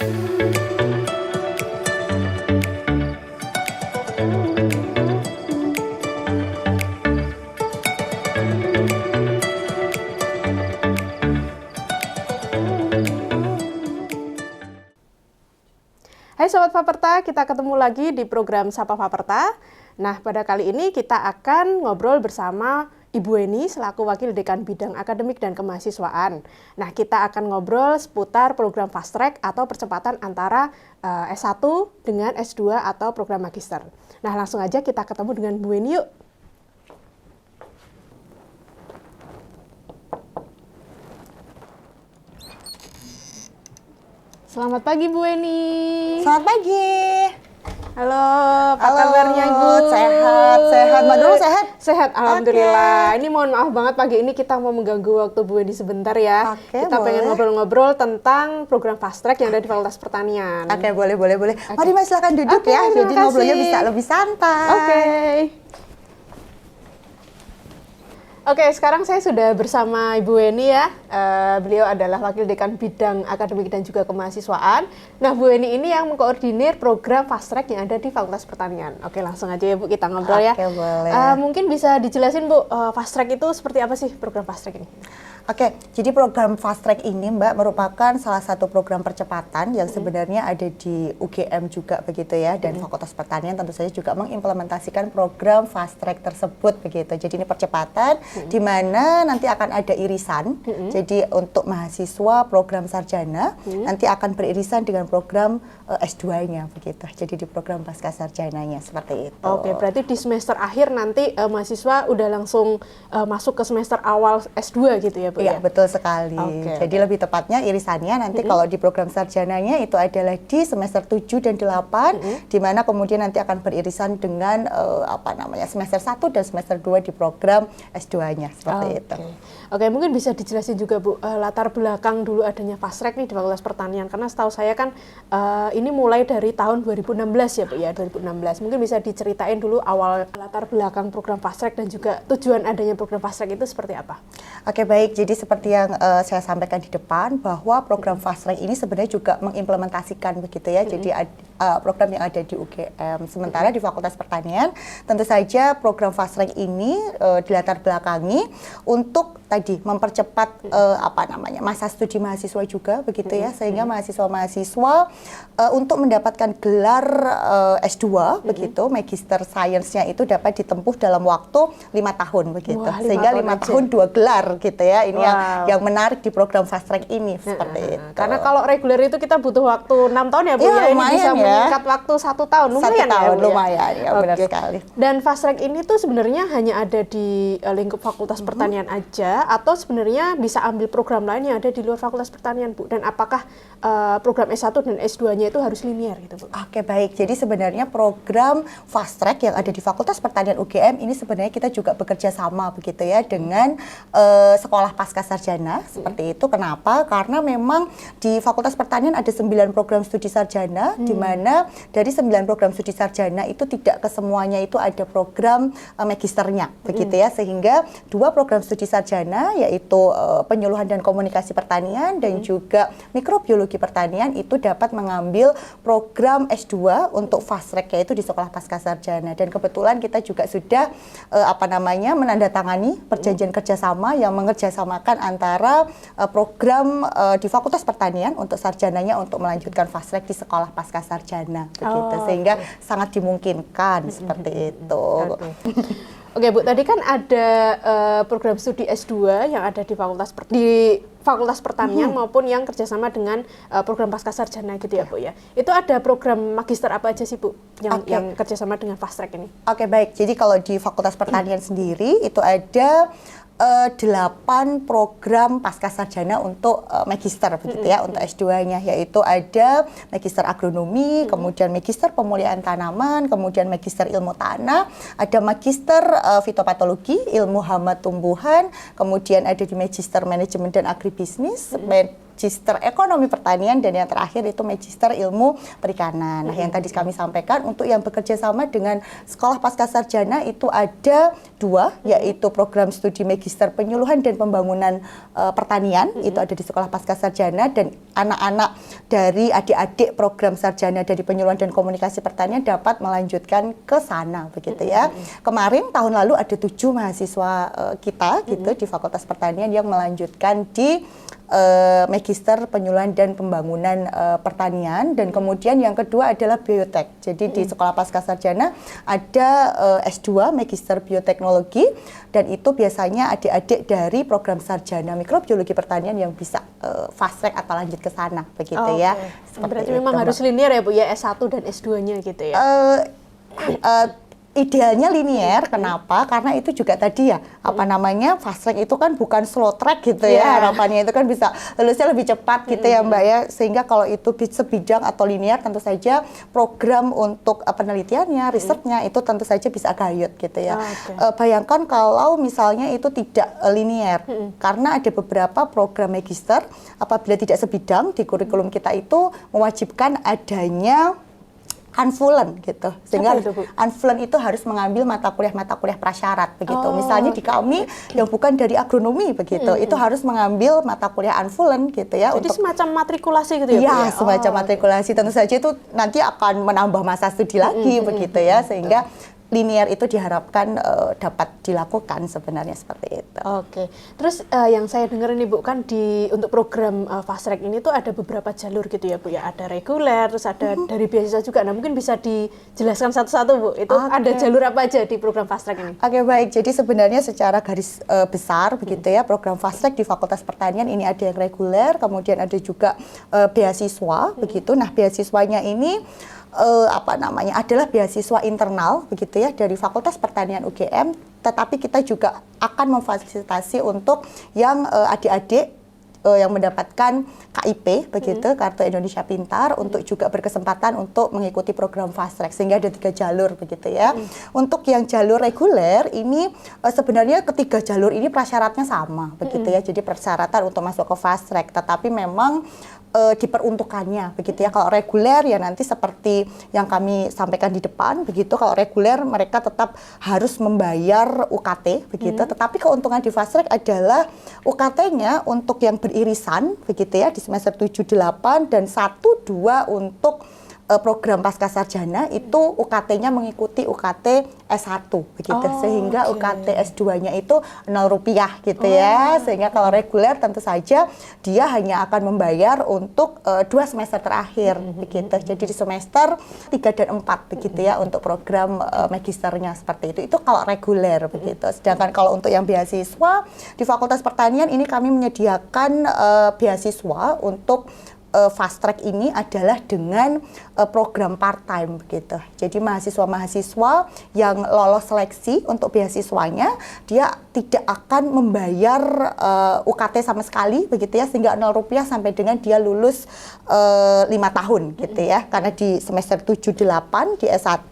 Hai Sobat Faperta, kita ketemu lagi di program Sapa Faperta. Nah, pada kali ini kita akan ngobrol bersama Ibu Eni selaku Wakil Dekan Bidang Akademik dan Kemahasiswaan. Nah, kita akan ngobrol seputar program Fast Track atau percepatan antara S1 dengan S2 atau program Magister. Nah, langsung aja kita ketemu dengan Bu Eni yuk. Selamat pagi Bu Eni. Selamat pagi. Halo, apa kabarnya Ibu? Sehat. Mbak Nurul sehat? Sehat, alhamdulillah. Ini mohon maaf banget pagi ini kita mau mengganggu waktu Bu Eni sebentar ya. Kita pengen ngobrol-ngobrol tentang program Fast Track yang ada di Fakultas Pertanian. Oke, boleh. Mari Mas silakan duduk ya. Jadi ngobrolnya bisa lebih santai. Oke, sekarang saya sudah bersama Ibu Eni ya. Beliau adalah Wakil Dekan Bidang Akademik dan juga Kemahasiswaan. Nah, Bu Eni ini yang mengkoordinir program Fast Track yang ada di Fakultas Pertanian. Oke, langsung aja ya Bu, kita ngobrol ya. Oke, boleh. Mungkin bisa dijelasin Bu, Fast Track itu seperti apa sih program Fast Track ini? Oke, jadi program Fast Track ini Mbak merupakan salah satu program percepatan yang sebenarnya ada di UGM juga begitu ya, dan Fakultas Pertanian tentu saja juga mengimplementasikan program Fast Track tersebut begitu. Jadi ini percepatan di mana nanti akan ada irisan. Jadi untuk mahasiswa program sarjana nanti akan beririsan dengan program S2-nya begitu. Jadi di program pasca sarjananya seperti itu. Oke, berarti di semester akhir nanti mahasiswa udah langsung masuk ke semester awal S2 gitu ya Bu? Iya, betul sekali. Jadi lebih tepatnya irisannya nanti kalau di program sarjananya itu adalah di semester 7 dan 8 di mana kemudian nanti akan beririsan dengan semester 1 dan semester 2 di program S2-nya seperti itu. Oke, mungkin bisa dijelasin juga Bu latar belakang dulu adanya Fast Track nih di Fakultas Pertanian, karena setahu saya kan ini mulai dari tahun 2016 ya Bu ya, 2016. Mungkin bisa diceritain dulu awal latar belakang program Fast Track dan juga tujuan adanya program Fast Track itu seperti apa? Oke, baik. Jadi seperti yang saya sampaikan di depan bahwa program Fast Track ini sebenarnya juga mengimplementasikan begitu ya. Jadi program yang ada di UGM. Sementara di Fakultas Pertanian tentu saja program Fast Track ini dilatar belakangi untuk tadi mempercepat masa studi mahasiswa juga begitu ya, sehingga mahasiswa-mahasiswa untuk mendapatkan gelar S2 begitu, Magister Science-nya itu dapat ditempuh dalam waktu 5 tahun begitu. Wah, sehingga 5 tahun 2 gelar gitu ya. Ini yang menarik di program Fast Track ini seperti itu. Karena kalau reguler itu kita butuh waktu 6 tahun ya Bu ya, ini bisa meningkat waktu 1 tahun. Lumayan ya Bu, lumayan ya, benar sekali. Dan Fast Track ini tuh sebenarnya hanya ada di lingkup Fakultas Pertanian aja, atau sebenarnya bisa ambil program lain yang ada di luar Fakultas Pertanian Bu? Dan apakah program S1 dan S2-nya itu harus linear gitu Bu? Oke, baik. Jadi sebenarnya program Fast Track yang ada di Fakultas Pertanian UGM ini sebenarnya kita juga bekerja sama begitu ya dengan sekolah pasca sarjana seperti itu. Kenapa? Karena memang di Fakultas Pertanian ada 9 program studi sarjana, di mana dari 9 program studi sarjana itu tidak kesemuanya itu ada program magisternya begitu ya, sehingga 2 program studi sarjana yaitu penyuluhan dan komunikasi pertanian dan juga mikrobiologi pertanian itu dapat mengambil program S2 untuk Fast Track yaitu di sekolah pasca sarjana. Dan kebetulan kita juga sudah menandatangani perjanjian kerjasama yang mengerjasamakan antara program di Fakultas Pertanian untuk sarjananya untuk melanjutkan Fast Track di sekolah pasca sarjana begitu, sehingga sangat dimungkinkan seperti itu. Oke Bu, tadi kan ada program studi S2 yang ada di Fakultas Pertanian maupun yang kerjasama dengan program pasca sarjana gitu ya Bu ya. Itu ada program magister apa aja sih Bu yang kerjasama dengan Fast Track ini? Oke, baik. Jadi kalau di Fakultas Pertanian sendiri itu ada 8 program pasca sarjana untuk magister begitu ya, untuk S2-nya, yaitu ada magister agronomi, kemudian magister pemulihan tanaman, kemudian magister ilmu tanah, ada magister fitopatologi, ilmu hama tumbuhan, kemudian ada di magister manajemen dan agribisnis, Magister Ekonomi Pertanian, dan yang terakhir itu Magister Ilmu Perikanan. Nah, yang tadi kami sampaikan untuk yang bekerja sama dengan Sekolah Pascasarjana itu ada 2, yaitu program studi Magister Penyuluhan dan Pembangunan Pertanian, itu ada di Sekolah Pascasarjana, dan anak-anak dari adik-adik program sarjana dari Penyuluhan dan Komunikasi Pertanian dapat melanjutkan ke sana begitu ya. Kemarin tahun lalu ada 7 mahasiswa kita gitu di Fakultas Pertanian yang melanjutkan di Magister Penyuluhan dan Pembangunan Pertanian, dan kemudian yang kedua adalah biotek. Jadi di Sekolah Pascasarjana ada S2 Magister Bioteknologi, dan itu biasanya adik-adik dari program sarjana Mikrobiologi Pertanian yang bisa fast track atau lanjut ke sana begitu ya. Berarti memang harus linear ya Bu ya, S1 dan S2-nya gitu ya. Idealnya linear, kenapa? Karena itu juga tadi ya, apa namanya, fast track itu kan bukan slow track gitu ya, harapannya itu kan bisa lulusnya lebih cepat gitu ya Mbak ya, sehingga kalau itu sebidang atau linear tentu saja program untuk penelitiannya, risetnya itu tentu saja bisa gayut gitu ya. Bayangkan kalau misalnya itu tidak linear, karena ada beberapa program magister apabila tidak sebidang di kurikulum kita itu mewajibkan adanya unfluent gitu, sehingga unfluent itu harus mengambil mata kuliah prasyarat begitu. Misalnya di kami yang bukan dari agronomi begitu, itu harus mengambil mata kuliah unfluent gitu ya. Jadi untuk semacam matrikulasi gitu ya? Iya, semacam matrikulasi. Tentu saja itu nanti akan menambah masa studi lagi begitu ya, sehingga linear itu diharapkan dapat dilakukan sebenarnya seperti itu. Oke, terus yang saya dengar nih Bu, kan untuk program fast track ini tuh ada beberapa jalur gitu ya Bu ya, ada reguler, terus ada dari beasiswa juga. Nah mungkin bisa dijelaskan satu-satu Bu, itu ada jalur apa aja di program fast track ini? Oke, baik, jadi sebenarnya secara garis besar begitu ya, program fast track di Fakultas Pertanian ini ada yang reguler, kemudian ada juga beasiswa begitu. Nah beasiswanya ini adalah beasiswa internal begitu ya dari Fakultas Pertanian UGM, tetapi kita juga akan memfasilitasi untuk yang adik-adik yang mendapatkan KIP begitu, Kartu Indonesia Pintar, untuk juga berkesempatan untuk mengikuti program fast track, sehingga ada 3 jalur begitu ya. Untuk yang jalur reguler ini sebenarnya ketiga jalur ini prasyaratnya sama begitu ya, jadi persyaratan untuk masuk ke fast track, tetapi memang diperuntukannya begitu ya. Kalau reguler ya nanti seperti yang kami sampaikan di depan begitu, kalau reguler mereka tetap harus membayar UKT begitu, tetapi keuntungan di fast track adalah UKT-nya untuk yang beririsan begitu ya di semester 7-8 dan 1-2 untuk program pascasarjana itu UKT-nya mengikuti UKT S1 begitu, sehingga UKT S2-nya itu Rp0 gitu ya, sehingga kalau reguler tentu saja dia hanya akan membayar untuk 2 semester terakhir begitu, jadi di semester 3 dan 4 begitu ya untuk program magisternya seperti itu kalau reguler begitu. Sedangkan kalau untuk yang beasiswa di Fakultas Pertanian ini kami menyediakan beasiswa untuk fast track ini adalah dengan program part-time begitu. Jadi mahasiswa-mahasiswa yang lolos seleksi untuk beasiswanya, dia tidak akan membayar UKT sama sekali begitu ya, sehingga Rp0 sampai dengan dia lulus 5 tahun gitu ya. Karena di semester 7-8 di S1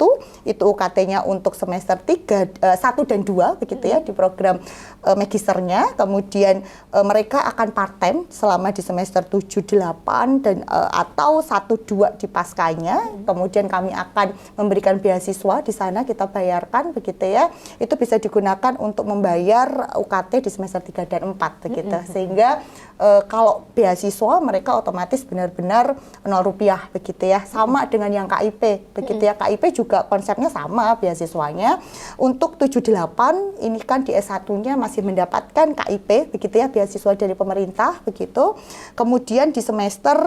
itu UKT-nya untuk semester 1 dan 2 begitu ya di program magisternya. Kemudian mereka akan part-time selama di semester 7-8 dan atau 1-2 di paskanya. Kemudian kami akan memberikan beasiswa di sana, kita bayarkan begitu ya. Itu bisa digunakan untuk membayar UKT di semester 3 dan 4 begitu. Sehingga kalau beasiswa mereka otomatis benar-benar Rp0 begitu ya. Sama dengan yang KIP begitu ya. KIP juga konsepnya sama beasiswanya. Untuk 7-8 ini kan di S1-nya masih mendapatkan KIP begitu ya, beasiswa dari pemerintah begitu. Kemudian di semester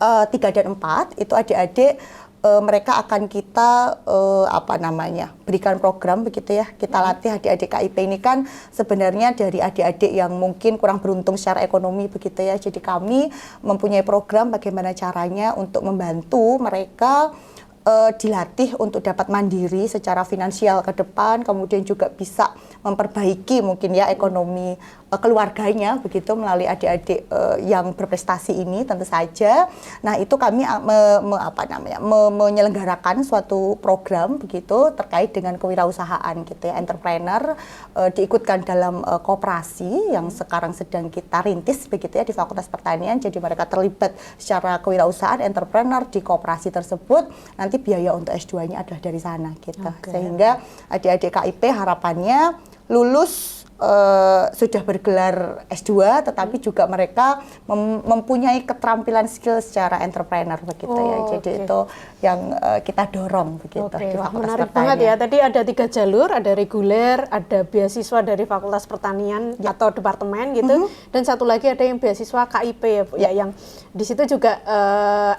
3 dan 4 itu adik-adik mereka akan kita berikan program begitu ya. Kita latih adik-adik KIP ini kan sebenarnya dari adik-adik yang mungkin kurang beruntung secara ekonomi begitu ya. Jadi kami mempunyai program bagaimana caranya untuk membantu mereka dilatih untuk dapat mandiri secara finansial ke depan, kemudian juga bisa memperbaiki mungkin ya ekonomi keluarganya begitu melalui adik-adik yang berprestasi ini tentu saja. Nah, itu kami menyelenggarakan suatu program begitu terkait dengan kewirausahaan gitu ya, entrepreneur diikutkan dalam koperasi yang sekarang sedang kita rintis begitu ya di Fakultas Pertanian. Jadi mereka terlibat secara kewirausahaan entrepreneur di koperasi tersebut. Nanti biaya untuk S2-nya adalah dari sana gitu. Sehingga adik-adik KIP harapannya lulus sudah bergelar S2, tetapi juga mereka mempunyai keterampilan skill secara entrepreneur begitu ya. Jadi itu yang kita dorong begitu di Fakultas menarik Pertanian. banget ya. Tadi ada 3 jalur, ada reguler, ada beasiswa dari Fakultas Pertanian atau departemen gitu, dan satu lagi ada yang beasiswa KIP ya Bu ya, yang di situ juga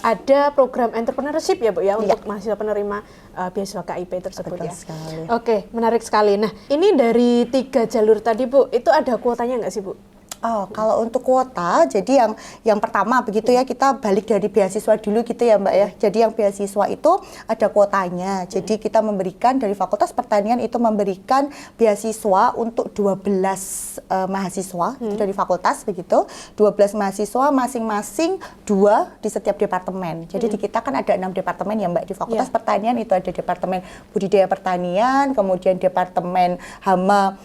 ada program entrepreneurship ya Bu ya untuk mahasiswa penerima beasiswa KIP tersebut. Betul ya. sekali. Oke, menarik sekali. Nah, ini dari 3 jalur tadi Bu, itu ada kuotanya nggak sih Bu? Oh, kalau untuk kuota, jadi yang pertama begitu ya, kita balik dari beasiswa dulu gitu ya Mbak ya. Jadi yang beasiswa itu ada kuotanya. Jadi kita memberikan dari Fakultas Pertanian itu memberikan beasiswa untuk 12 mahasiswa dari fakultas begitu. 12 mahasiswa masing-masing 2 di setiap departemen. Jadi di kita kan ada 6 departemen ya Mbak di Fakultas Pertanian itu ada Departemen Budidaya Pertanian, kemudian Departemen Hama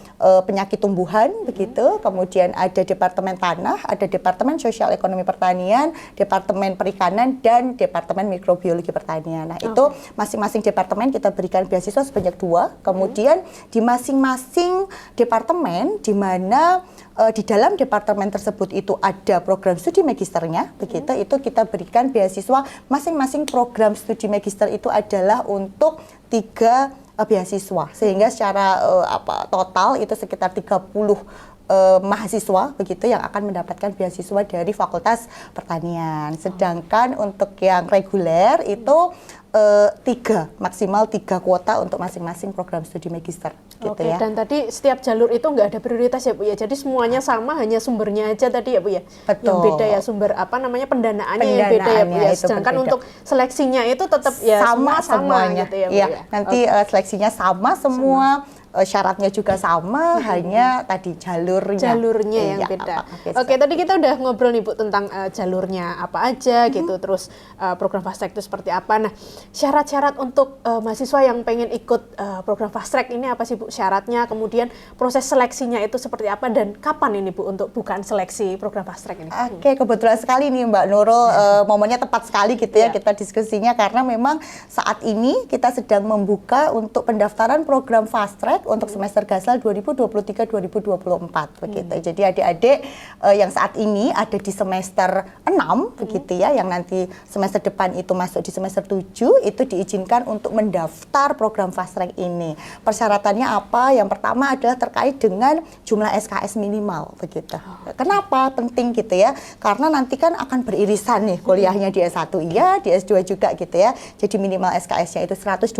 Penyakit Tumbuhan begitu, kemudian ada Departemen Tanah, ada Departemen Sosial Ekonomi Pertanian, Departemen Perikanan, dan Departemen Mikrobiologi Pertanian. Nah, itu masing-masing departemen kita berikan beasiswa sebanyak 2. Kemudian di masing-masing departemen, di mana di dalam departemen tersebut itu ada program studi magisternya, begitu, itu kita berikan beasiswa masing-masing program studi magister itu adalah untuk 3 beasiswa, sehingga secara total itu sekitar 30 mahasiswa begitu yang akan mendapatkan beasiswa dari Fakultas Pertanian. Sedangkan untuk yang reguler itu 3 maksimal 3 kuota untuk masing-masing program studi magister gitu ya. Dan tadi setiap jalur itu nggak ada prioritas ya Bu ya. Jadi semuanya sama, hanya sumbernya aja tadi ya Bu ya. Betul. Yang beda ya sumber pendanaannya yang beda ya Bu ya. Sedangkan untuk seleksinya itu tetap ya sama semuanya gitu ya Bu ya. Nanti seleksinya sama semua. Syaratnya juga sama, hanya tadi jalurnya yang beda. Oke, tadi kita udah ngobrol nih Bu tentang jalurnya apa aja gitu, terus program fast track itu seperti apa. Nah, syarat-syarat untuk mahasiswa yang pengen ikut program fast track ini apa sih Bu syaratnya? Kemudian proses seleksinya itu seperti apa dan kapan ini Bu untuk bukaan seleksi program fast track ini? Oke, kebetulan sekali nih Mbak Nurul, momennya tepat sekali gitu ya kita diskusinya, karena memang saat ini kita sedang membuka untuk pendaftaran program fast track untuk semester gasal 2023-2024 begitu. Jadi adik-adik yang saat ini ada di semester 6 begitu ya, yang nanti semester depan itu masuk di semester 7 itu diizinkan untuk mendaftar program fast track ini. Persyaratannya apa? Yang pertama adalah terkait dengan jumlah SKS minimal begitu. Kenapa penting gitu ya? Karena nanti kan akan beririsan nih kuliahnya di S1 iya, di S2 juga gitu ya. Jadi minimal SKS-nya itu 120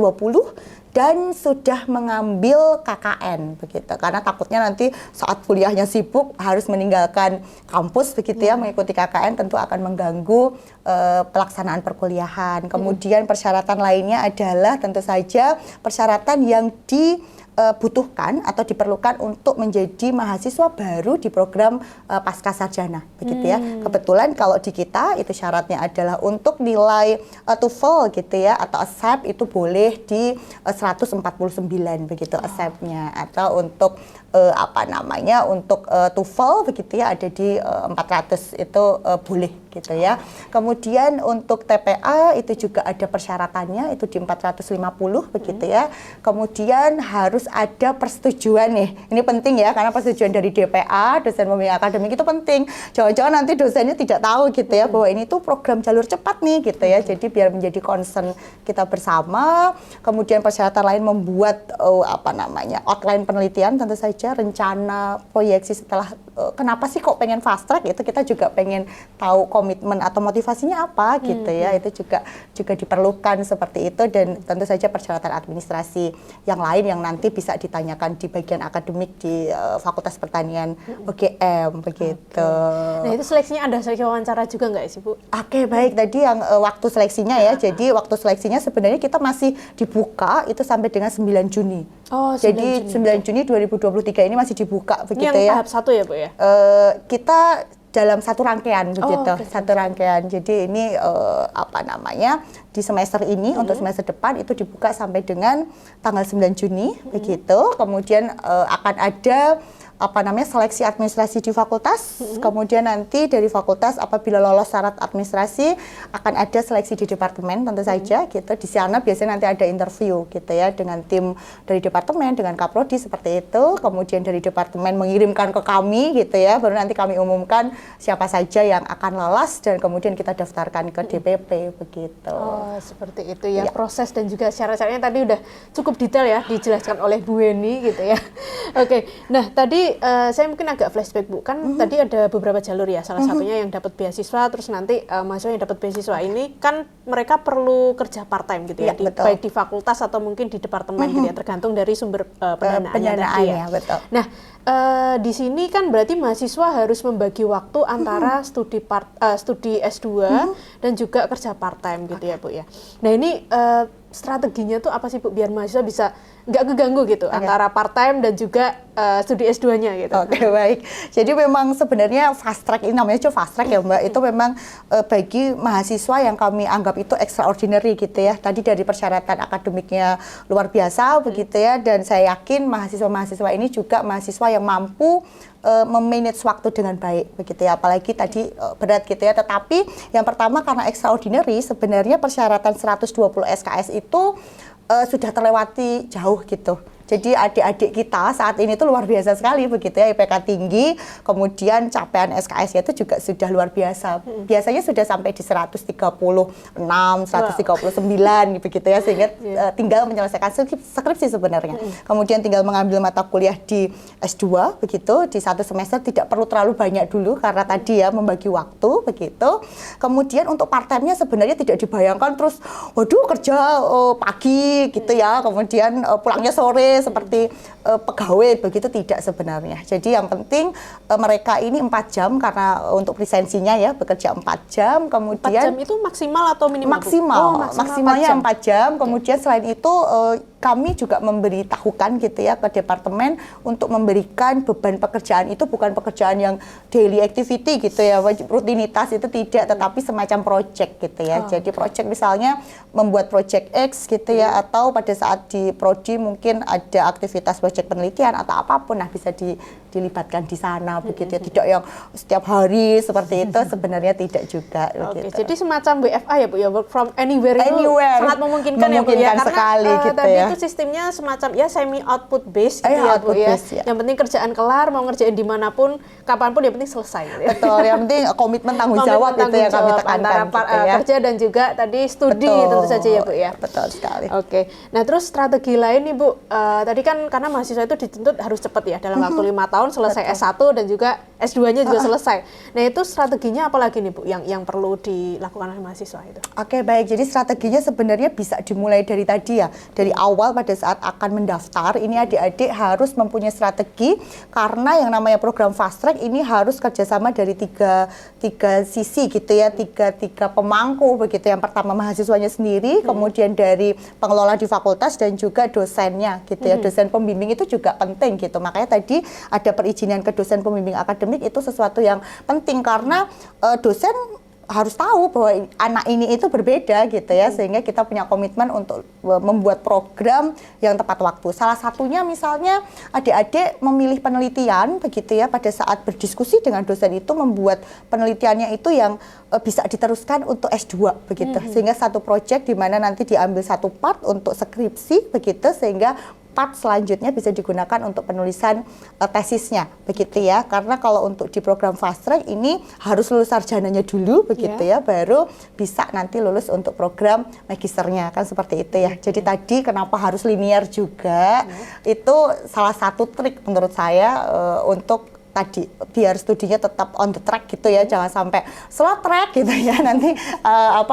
dan sudah mengambil KKN begitu, karena takutnya nanti saat kuliahnya sibuk harus meninggalkan kampus begitu ya, mengikuti KKN tentu akan mengganggu pelaksanaan perkuliahan. Kemudian persyaratan lainnya adalah tentu saja persyaratan yang dibutuhkan atau diperlukan untuk menjadi mahasiswa baru di program pasca sarjana begitu ya. Kebetulan kalau di kita itu syaratnya adalah untuk nilai TOEFL gitu ya atau ASEP itu boleh di 149 begitu ASEP-nya, atau untuk untuk TOEFL begitu ya ada di 400 itu boleh gitu ya. Kemudian untuk TPA itu juga ada persyaratannya, itu di 450 begitu ya. Kemudian harus ada persetujuan nih. Ini penting ya, karena persetujuan dari DPA, dosen pembimbing akademik itu penting. Jangan-jangan nanti dosennya tidak tahu gitu ya bahwa ini tuh program jalur cepat nih gitu ya. Jadi biar menjadi concern kita bersama. Kemudian persyaratan lain membuat outline penelitian, tentu saja rencana proyeksi setelah kenapa sih kok pengen fast track, itu kita juga pengen tahu komitmen atau motivasinya apa gitu ya. Itu juga diperlukan seperti itu, dan tentu saja persyaratan administrasi yang lain yang nanti bisa ditanyakan di bagian akademik di Fakultas Pertanian UGM begitu. Nah itu seleksinya ada seleksi wawancara juga nggak sih Bu? Oke, baik, tadi yang waktu seleksinya ya. Jadi waktu seleksinya sebenarnya kita masih dibuka itu sampai dengan 9 Juni. Oh, 9 Jadi Juni. 9 Juni 2023 ini masih dibuka begitu Ini yang ya. tahap 1 ya Bu ya? Kita dalam satu rangkaian begitu, oke. satu rangkaian. Jadi ini di semester ini untuk semester depan itu dibuka sampai dengan tanggal 9 Juni begitu. Kemudian akan ada seleksi administrasi di fakultas. Kemudian nanti dari fakultas apabila lolos syarat administrasi akan ada seleksi di departemen tentu saja gitu. Di sana biasanya nanti ada interview gitu ya dengan tim dari departemen, dengan kaprodi seperti itu. Kemudian dari departemen mengirimkan ke kami gitu ya. Baru nanti kami umumkan siapa saja yang akan lolos dan kemudian kita daftarkan ke DPP begitu. Oh, seperti itu ya, proses dan juga syarat-syaratnya tadi udah cukup detail ya dijelaskan oleh Bu Weni gitu ya. Oke, nah tadi saya mungkin agak flashback Bu, kan tadi ada beberapa jalur ya, salah satunya yang dapat beasiswa, terus nanti mahasiswa yang dapat beasiswa ini kan mereka perlu kerja part time gitu ya, baik di fakultas atau mungkin di departemen gitu ya, tergantung dari sumber pendanaannya tadi ya. Betul. Nah, di sini kan berarti mahasiswa harus membagi waktu antara studi S2 dan juga kerja part time gitu ya Bu ya. Nah ini strateginya tuh apa sih Bu biar mahasiswa bisa nggak keganggu gitu antara part time dan juga studi S2-nya gitu. Oke, baik. Jadi memang sebenarnya fast track ini namanya cuma fast track ya Mbak. Itu memang bagi mahasiswa yang kami anggap itu extraordinary gitu ya. Tadi dari persyaratan akademiknya luar biasa begitu ya, dan saya yakin mahasiswa-mahasiswa ini juga mahasiswa yang mampu memanage waktu dengan baik begitu ya, apalagi tadi berat gitu ya. Tetapi yang pertama karena extraordinary sebenarnya persyaratan 120 SKS itu sudah terlewati jauh gitu. Jadi adik-adik kita saat ini tuh luar biasa sekali begitu ya, IPK tinggi, kemudian capaian SKS-nya itu juga sudah luar biasa. Biasanya sudah sampai di 136, 139 begitu ya, sehingga tinggal menyelesaikan skripsi sebenarnya. Kemudian tinggal mengambil mata kuliah di S2 begitu, di satu semester tidak perlu terlalu banyak dulu karena tadi ya membagi waktu begitu. Kemudian untuk part time-nya sebenarnya tidak dibayangkan terus waduh kerja pagi gitu ya, kemudian pulangnya sore seperti pegawai begitu, tidak sebenarnya. Jadi yang penting mereka ini 4 jam karena untuk lisensinya ya bekerja 4 jam, kemudian 4 jam itu maksimal atau minimal? Maksimalnya 4 jam. Kemudian selain itu kami juga memberitahukan gitu ya ke departemen untuk memberikan beban pekerjaan itu bukan pekerjaan yang daily activity gitu ya, rutinitas itu tidak, tetapi semacam project gitu ya. Jadi project misalnya membuat project X gitu ya, atau pada saat di prodi mungkin ada aktivitas project penelitian atau apapun, nah bisa dilibatkan di sana begitu ya. Tidak yang setiap hari seperti itu, sebenarnya tidak juga begitu. Jadi semacam WFA ya Bu ya, work from anywhere itu sangat memungkinkan ya Bu ya, karena sekali, gitu tadi ya. itu sistemnya semacam ya semi output based gitu ya Bu ya. Yang penting kerjaan kelar, mau ngerjain dimanapun, kapanpun, yang penting selesai gitu ya. Betul, yang penting komitmen tanggung jawab itu yang kami tekankan antara gitu ya. kerja dan juga tadi studi tentu saja ya Bu ya. Betul sekali. Oke, nah terus strategi lain nih Bu, tadi kan karena mahasiswa itu dituntut harus cepat ya, dalam waktu 5 tahun selesai S1 dan juga S2-nya juga selesai. Nah itu strateginya apa lagi nih Bu yang perlu dilakukan oleh mahasiswa itu? Oke, baik, jadi strateginya sebenarnya bisa dimulai dari tadi ya, dari awal pada saat akan mendaftar, ini adik-adik harus mempunyai strategi, karena yang namanya program fast track ini harus kerjasama dari tiga sisi gitu ya, tiga pemangku begitu. Yang pertama mahasiswanya sendiri, kemudian dari pengelola di fakultas dan juga dosennya gitu ya. Dosen pembimbing itu juga penting gitu. Makanya tadi ada perizinan ke dosen pembimbing akademik itu sesuatu yang penting, karena dosen harus tahu bahwa anak ini itu berbeda gitu ya, sehingga kita punya komitmen untuk membuat program yang tepat waktu. Salah satunya misalnya adik-adik memilih penelitian begitu ya, pada saat berdiskusi dengan dosen itu membuat penelitiannya itu yang bisa diteruskan untuk S2 begitu. Sehingga satu proyek di mana nanti diambil satu part untuk skripsi begitu, sehingga part selanjutnya bisa digunakan untuk penulisan tesisnya begitu ya. Karena kalau untuk di program fast track ini harus lulus sarjananya dulu begitu ya, baru bisa nanti lulus untuk program magisternya, kan seperti itu ya. Jadi tadi kenapa harus linear juga, itu salah satu trik menurut saya untuk tadi biar studinya tetap on the track gitu ya, jangan sampai slow track gitu ya, nanti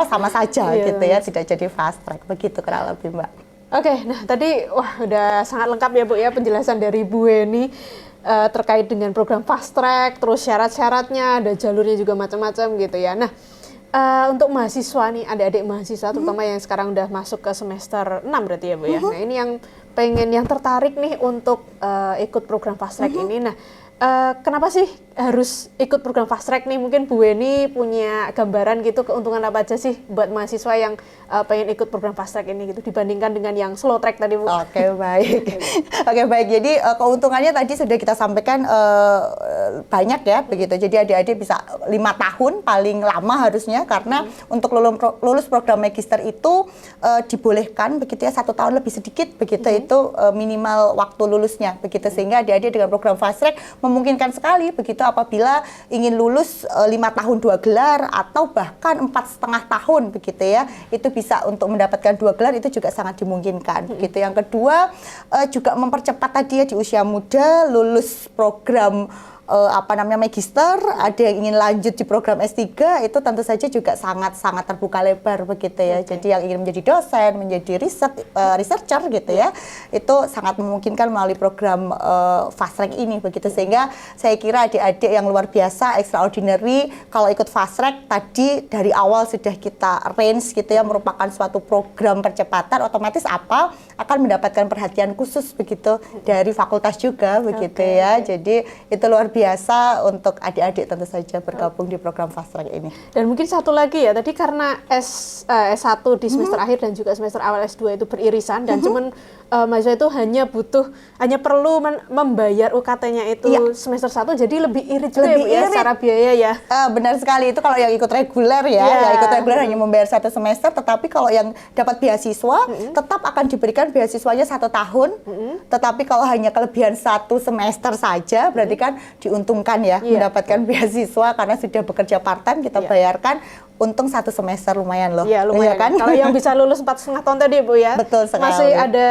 sama saja gitu ya, tidak jadi fast track begitu kurang lebih Mbak. Oke, nah tadi wah udah sangat lengkap ya Bu ya penjelasan dari Bu Weni terkait dengan program fast track, terus syarat-syaratnya, ada jalurnya juga macam-macam gitu ya. Nah, untuk mahasiswa nih, adik-adik mahasiswa terutama yang sekarang udah masuk ke semester 6 berarti ya Bu ya. Nah, ini yang tertarik nih untuk ikut program fast track ini. Nah, kenapa sih harus ikut program fast track nih? Mungkin Bu Weni punya gambaran gitu keuntungan apa aja sih buat mahasiswa yang pengen ikut program fast track ini gitu dibandingkan dengan yang slow track tadi Bu. Oke, baik. Oke, baik. Jadi keuntungannya tadi sudah kita sampaikan banyak ya begitu. Jadi adik-adik bisa 5 tahun paling lama harusnya karena untuk lulus program magister itu dibolehkan begitu ya 1 tahun lebih sedikit begitu itu minimal waktu lulusnya begitu, sehingga adik-adik dengan program fast track memungkinkan sekali begitu apabila ingin lulus 5 tahun 2 gelar atau bahkan 4,5 tahun begitu ya, itu bisa untuk mendapatkan 2 gelar itu juga sangat dimungkinkan begitu. Yang kedua juga mempercepat tadi ya di usia muda lulus program magister, ada yang ingin lanjut di program S3 itu tentu saja juga sangat-sangat terbuka lebar begitu ya. Jadi yang ingin menjadi dosen, menjadi researcher gitu ya, itu sangat memungkinkan melalui program fast track ini begitu, sehingga saya kira adik-adik yang luar biasa, extraordinary kalau ikut fast track tadi dari awal sudah kita range gitu ya, merupakan suatu program percepatan, otomatis akan mendapatkan perhatian khusus begitu dari fakultas juga begitu ya. Jadi itu luar biasa untuk adik-adik tentu saja bergabung di program fast track ini. Dan mungkin satu lagi ya, tadi karena S1 di semester akhir dan juga semester awal S2 itu beririsan dan cuman mahasiswa itu hanya perlu membayar UKT-nya itu semester 1, jadi lebih irit juga lebih ya, Bu, ya secara biaya ya. Benar sekali, itu kalau yang ikut reguler ya, yang ikut reguler hanya membayar 1 semester, tetapi kalau yang dapat beasiswa tetap akan diberikan beasiswanya 1 tahun, tetapi kalau hanya kelebihan 1 semester saja berarti kan diuntungkan ya mendapatkan beasiswa karena sudah bekerja part-time, kita bayarkan untung 1 semester lumayan loh. Iya lumayan. Kan? Kalau yang bisa lulus 4,5 tahun tadi Bu ya, betul sekali. Masih ada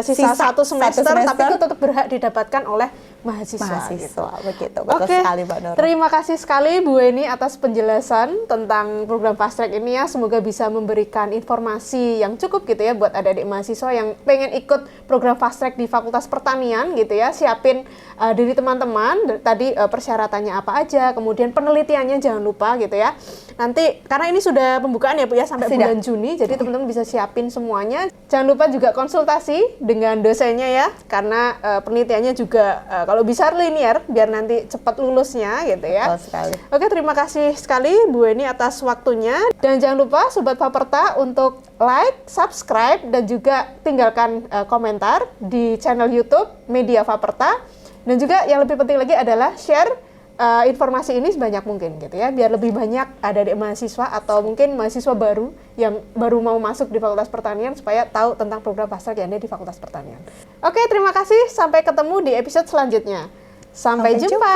sisa 1 semester, tapi itu tetap berhak didapatkan oleh mahasiswa gitu. Begitu, betul sekali Mbak Nur. Terima kasih sekali Bu Weni atas penjelasan tentang program fast track ini ya. Semoga bisa memberikan informasi yang cukup gitu ya buat adik-adik mahasiswa yang pengen ikut program fast track di Fakultas Pertanian gitu ya. Siapin diri teman-teman, tadi persyaratannya apa aja, kemudian penelitiannya jangan lupa gitu ya. Nanti karena ini sudah pembukaan ya Bu ya sampai bulan Juni, jadi teman-teman bisa siapin semuanya. Jangan lupa juga konsultasi dengan dosennya ya, karena penelitiannya juga kalau bisa linear biar nanti cepat lulusnya gitu ya. Betul sekali. Oke, terima kasih sekali Bu Weni atas waktunya, dan jangan lupa Sobat Faperta untuk like, subscribe, dan juga tinggalkan komentar di channel YouTube Media Faperta, dan juga yang lebih penting lagi adalah share informasi ini sebanyak mungkin gitu ya, biar lebih banyak adik-adik mahasiswa atau mungkin mahasiswa baru yang baru mau masuk di Fakultas Pertanian supaya tahu tentang program fast track yang ada di Fakultas Pertanian. Oke, terima kasih, sampai ketemu di episode selanjutnya. Sampai jumpa.